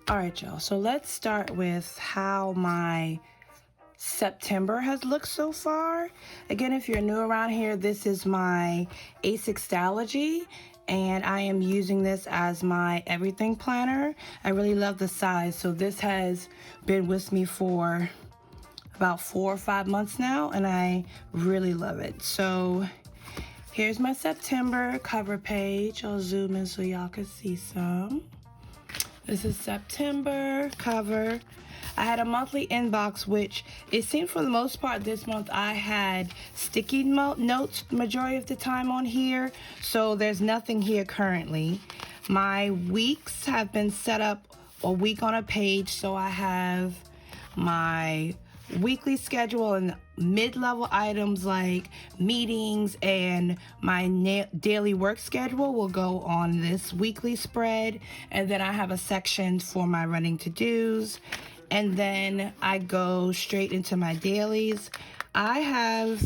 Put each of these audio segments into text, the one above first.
All right, y'all. So let's start with how my September has looked so far. Again, if you're new around here, this is my stalogy, and I am using this as my everything planner. I really love the size. So this has been with me for about 4 or 5 months now, and I really love it. So here's my September cover page. I'll zoom in so y'all can see some. This is September cover. I had a monthly inbox, which it seemed for the most part this month I had sticky notes majority of the time on here. So there's nothing here currently. My weeks have been set up a week on a page. So I have my weekly schedule and mid-level items like meetings, and my daily work schedule will go on this weekly spread, and then I have a section for my running to-dos, and then I go straight into my dailies. I have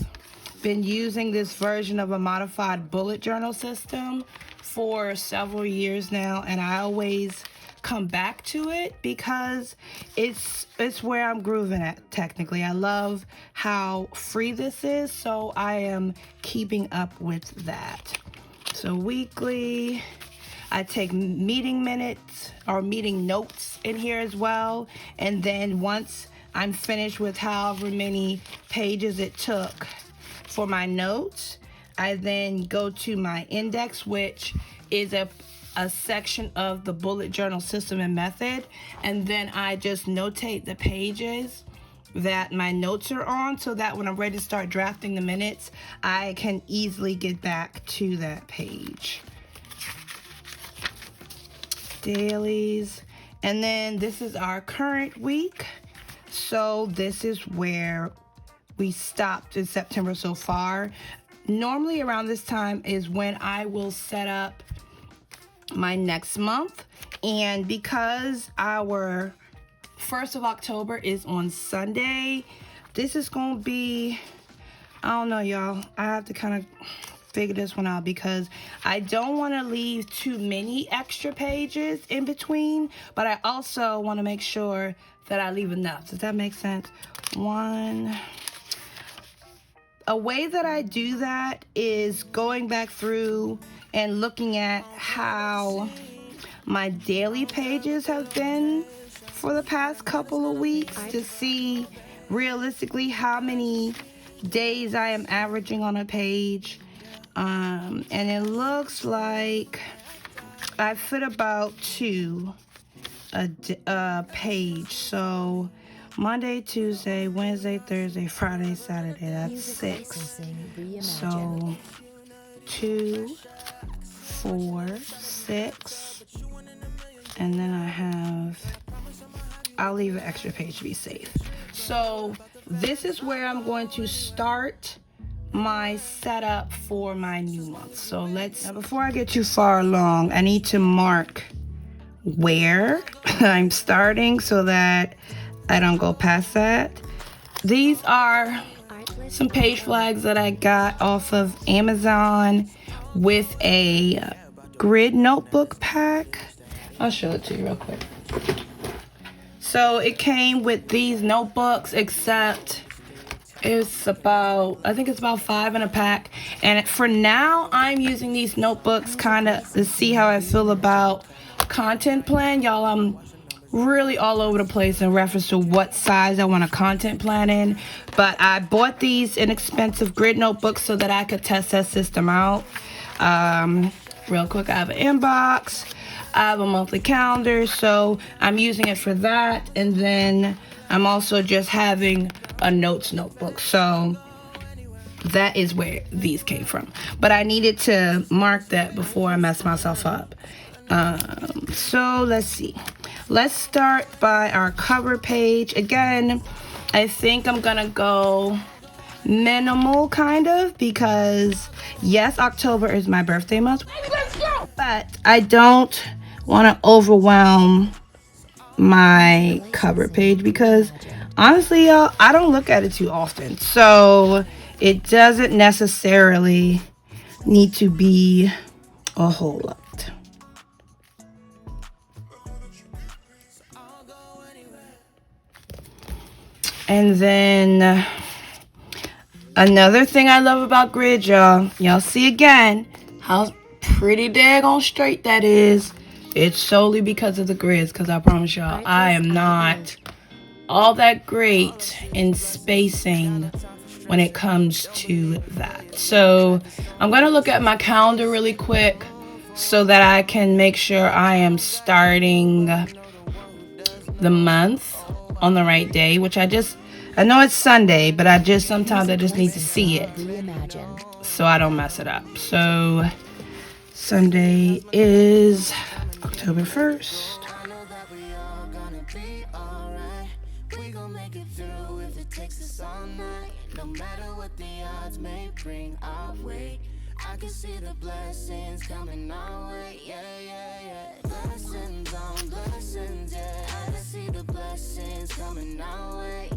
been using this version of a modified bullet journal system for several years now, and I always come back to it because it's where I'm grooving at technically. I love how free this is, so I am keeping up with that. So weekly, I take meeting minutes or meeting notes in here as well, and then once I'm finished with however many pages it took for my notes, I then go to my index, which is a section of the bullet journal system and method, and then I just notate the pages that my notes are on so that when I'm ready to start drafting the minutes, I can easily get back to that page. Dailies, and then this is our current week. So this is where we stopped in September so far. Normally around this time is when I will set up my next month, and because our 1st of October is on Sunday, this is gonna be, I don't know, y'all, I have to kind of figure this one out because I don't want to leave too many extra pages in between, but I also want to make sure that I leave enough. Does that make sense? A way that I do that is going back through and looking at how my daily pages have been for the past couple of weeks to see realistically how many days I am averaging on a page. And it looks like I fit about 2 a page. So Monday, Tuesday, Wednesday, Thursday, Friday, Saturday, that's 6. So 2, 4, 6, and then I'll leave an extra page to be safe. So this is where I'm going to start my setup for my new month. So now before I get too far along, I need to mark where I'm starting so that I don't go past that. These are some page flags that I got off of Amazon with a grid notebook pack. I'll show it to you real quick. So it came with these notebooks, except it's about, I think it's about 5 in a pack. And for now, I'm using these notebooks kind of to see how I feel about content plan. Y'all, I'm really all over the place in reference to what size I want a content plan in. But I bought these inexpensive grid notebooks so that I could test that system out. Real quick, I have an inbox. I have a monthly calendar, so I'm using it for that. And then I'm also just having a notes notebook. So that is where these came from. But I needed to mark that before I mess myself up. So let's see. Let's start by our cover page. Again, I think I'm gonna go minimal kind of because yes, October is my birthday month. Let's go! But I don't want to overwhelm my cover page because honestly, y'all, I don't look at it too often. So it doesn't necessarily need to be a whole lot. And then another thing I love about grid, y'all see again how pretty daggone straight that is. It's solely because of the grids, because I promise y'all, I am not all that great in spacing when it comes to that. So I'm going to look at my calendar really quick so that I can make sure I am starting the month on the right day, which I know it's Sunday, but sometimes I just need to see it so I don't mess it up. So Sunday is October 1st. No matter what the odds may bring our way, I can see the blessings coming our way. Yeah, yeah, yeah. Blessings on blessings, yeah. I can see the blessings coming our way.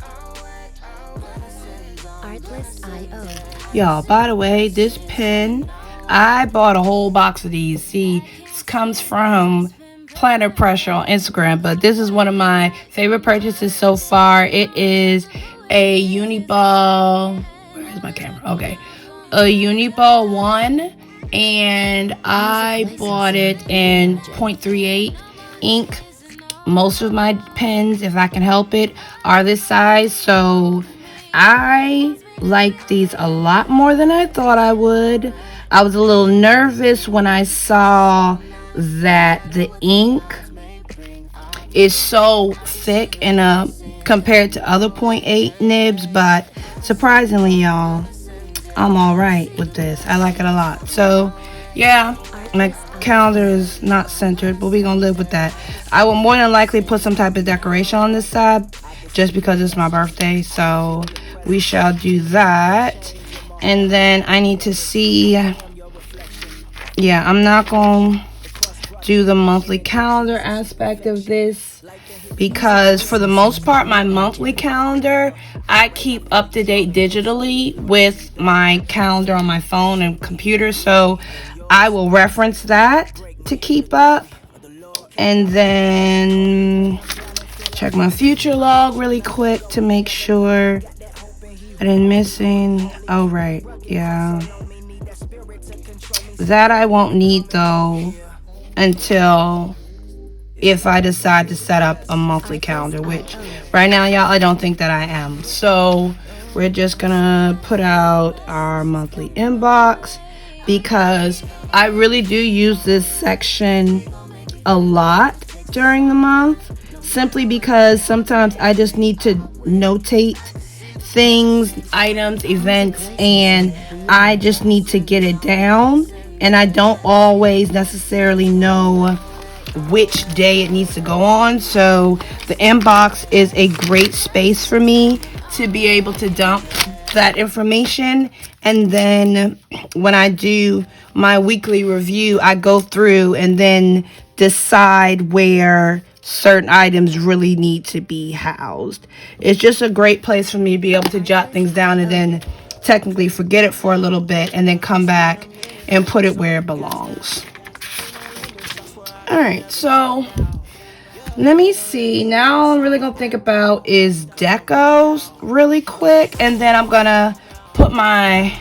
Artlist.io. Y'all, by the way, this pen, I bought a whole box of these. See, this comes from Planner Pressure on Instagram, but this is one of my favorite purchases so far. It is a Uniball. Where is my camera? Okay, a Uniball 1, and I bought it in 0.38 ink. Most of my pens, if I can help it, are this size, so I like these a lot more than I thought I would. I was a little nervous when I saw that the ink is so thick and compared to other 0.8 nibs, but surprisingly, y'all, I'm all right with this. I like it a lot. So yeah, my calendar is not centered, but we're gonna live with that. I will more than likely put some type of decoration on this side just because it's my birthday, so we shall do that. And then I need to see, yeah, I'm not gonna do the monthly calendar aspect of this because for the most part my monthly calendar I keep up to date digitally with my calendar on my phone and computer, so I will reference that to keep up. And then check my future log really quick to make sure I didn't miss anything. Oh right, yeah, that I won't need though until if I decide to set up a monthly calendar, which right now, y'all, I don't think that I am. So we're just gonna put out our monthly inbox because I really do use this section a lot during the month, simply because sometimes I just need to notate things, items, events, and I just need to get it down, and I don't always necessarily know which day it needs to go on. So the inbox is a great space for me to be able to dump that information, and then when I do my weekly review, I go through and then decide where certain items really need to be housed. It's just a great place for me to be able to jot things down and then technically forget it for a little bit and then come back and put it where it belongs. All right, so let me see. Now all I'm really gonna think about is decos really quick, and then I'm gonna put my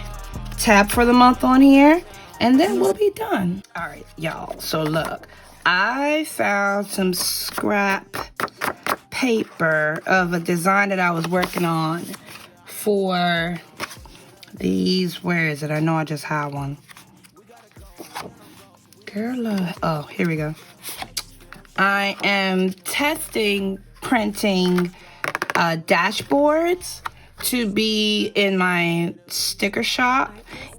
tab for the month on here, and then we'll be done. All right, y'all, so look, I found some scrap paper of a design that I was working on for these. Where is it? I know I just had one. Girl, oh, here we go. I am testing printing dashboards to be in my sticker shop,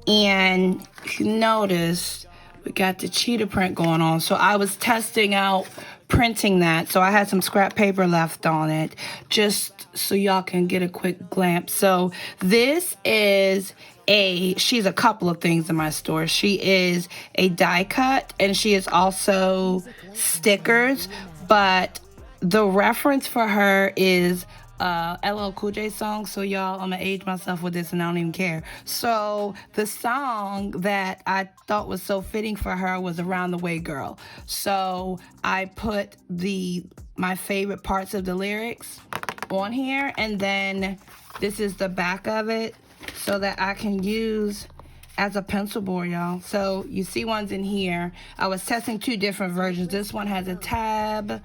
and you notice we got the cheetah print going on, so I was testing out printing that, so I had some scrap paper left on it just so y'all can get a quick glance. So this is she's a couple of things in my store. She is a die cut, and she is also stickers, but the reference for her is LL Cool J song. So y'all, I'm gonna age myself with this and I don't even care. So the song that I thought was so fitting for her was Around the Way Girl. So I put my favorite parts of the lyrics on here, and then this is the back of it so that I can use as a pencil board, y'all. So you see ones in here. I was testing 2 different versions. This one has a tab,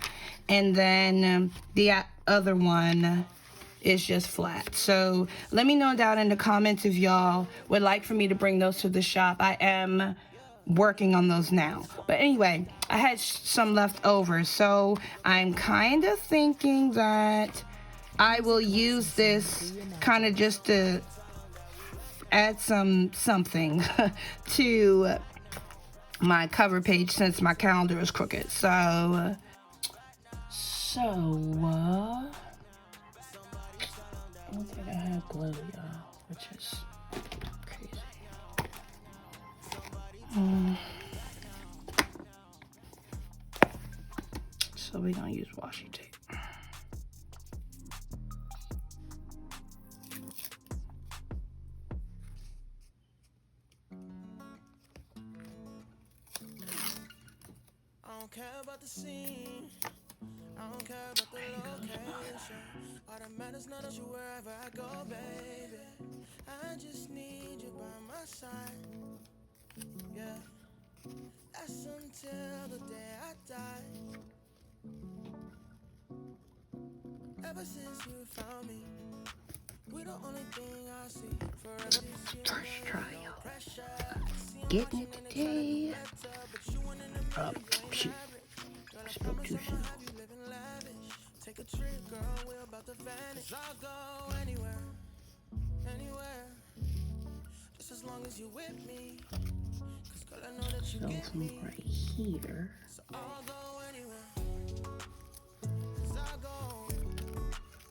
and then the other one is just flat. So let me know down in the comments if y'all would like for me to bring those to the shop. I am working on those now. But anyway, I had some left over, so I'm kind of thinking that I will use this kind of just to add something to my cover page since my calendar is crooked. So I don't think I have glue, y'all, which is crazy. So we're gonna use washi tape. I don't care about the scene. I don't care about the location. All that matters now that you wherever I go, baby. I just need you by my side. Yeah. That's until the day I die. Ever since you found me, we the only thing I see. Forever this year, First try, y'all. pressure. Getting it today. Oh, shoot. Spoke too soon. Take a trip, girl, we're about to vanish. I'll go anywhere, anywhere. Just as long as you with me. Cause girl, I know that you get me. Right here. So I'll go anywhere. Cause I'll go.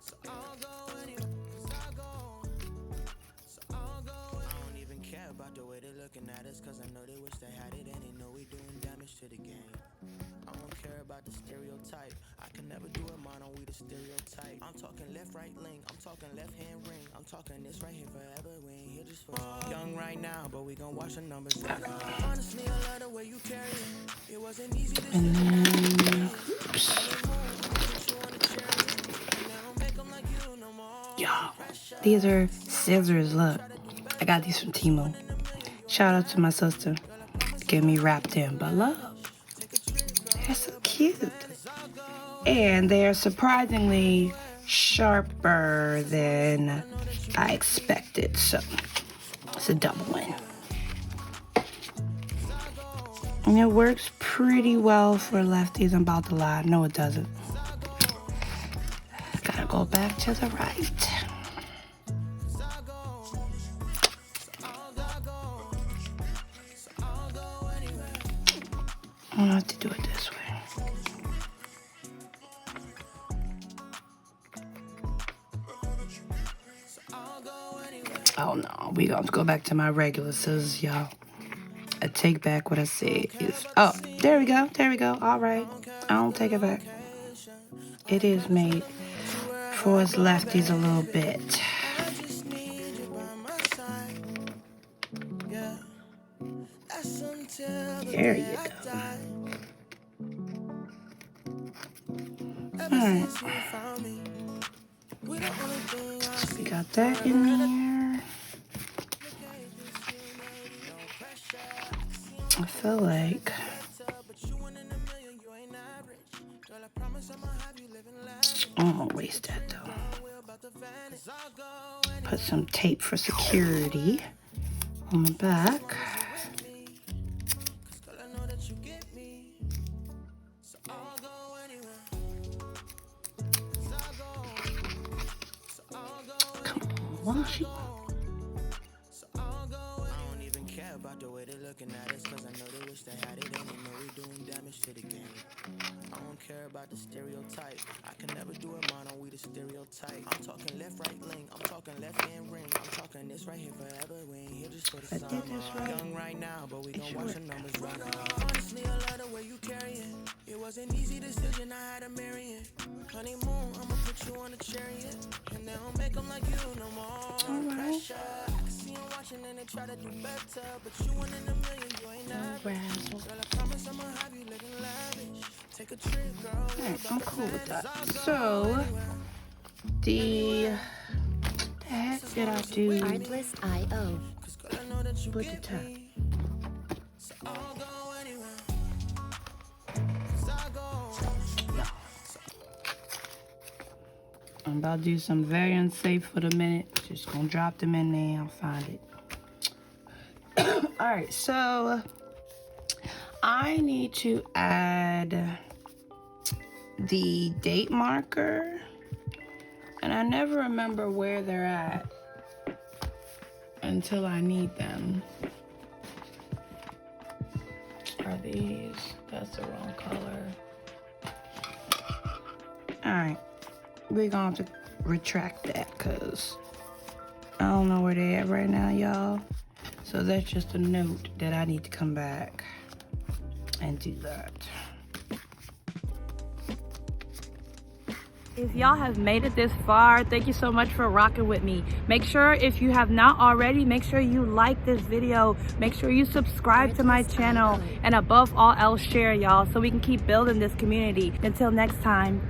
So I'll go anywhere. Cause I'll go. So I'll go anywhere. I don't even care about the way they're looking at us. Cause I know they wish they had it and they know we doing damage to the game. I don't care about the stereotype. I can never do it mono, we the stereotype. I'm talking left, right link. I'm talking left hand ring. I'm talking this right here forever. We ain't here just for young right now, but we gon' watch the numbers. Honestly, I love the way you carry it. It wasn't easy to Y'all, these are scissors. Look, I got these from Timo. Shout out to my sister. Get me wrapped in, but look, they're so cute. And they're surprisingly sharper than I expected, so it's a double win. And it works pretty well for lefties. I'm about to lie. No, it doesn't. Gotta go back to the right. I'm gonna have to do it this way. Oh no, we gonna go back to my regular scissors, y'all. I take back what I said. Oh, there we go, there we go. All right, I don't take it back. It is made for us lefties a little bit. There you go. All right. We got that in here. I feel like I don't want to waste that though. Put some tape for security on the back. Come on, wash it. I don't even care about the way they're looking at us, cause I know they wish they had it and they know we doing damage to the game. I don't care about the stereotype. I can never do it mono, we the stereotype. I'm talking left, right link. I'm talking left hand ring. I'm talking this right here forever. We ain't here just for the summer. Young right now, but we gon' watch the numbers run up. Honestly, I love the way you carry it. It was an easy decision, I had to marry it. Honeymoon, I'ma put you on a chariot. And they don't make them like you no more. Pressure. I can see them watching and they try to do better. But you one in a million, you ain't average. Girl, I promise I'ma have you living lavish. Take a trip, girl. Alright, I'm cool with that. So the heck did I do? Artlist.io. Put the top. I'm about to do something very unsafe for the minute. Just gonna drop them in there. I'll find it. Alright, so I need to add the date marker. And I never remember where they're at until I need them. Are these? That's the wrong color. Alright. We're going to retract that because I don't know where they're at right now, y'all. So that's just a note that I need to come back and do that. If y'all have made it this far, thank you so much for rocking with me. Make sure, if you have not already, make sure you like this video. Make sure you subscribe to my channel. And above all else, share, y'all, so we can keep building this community. Until next time.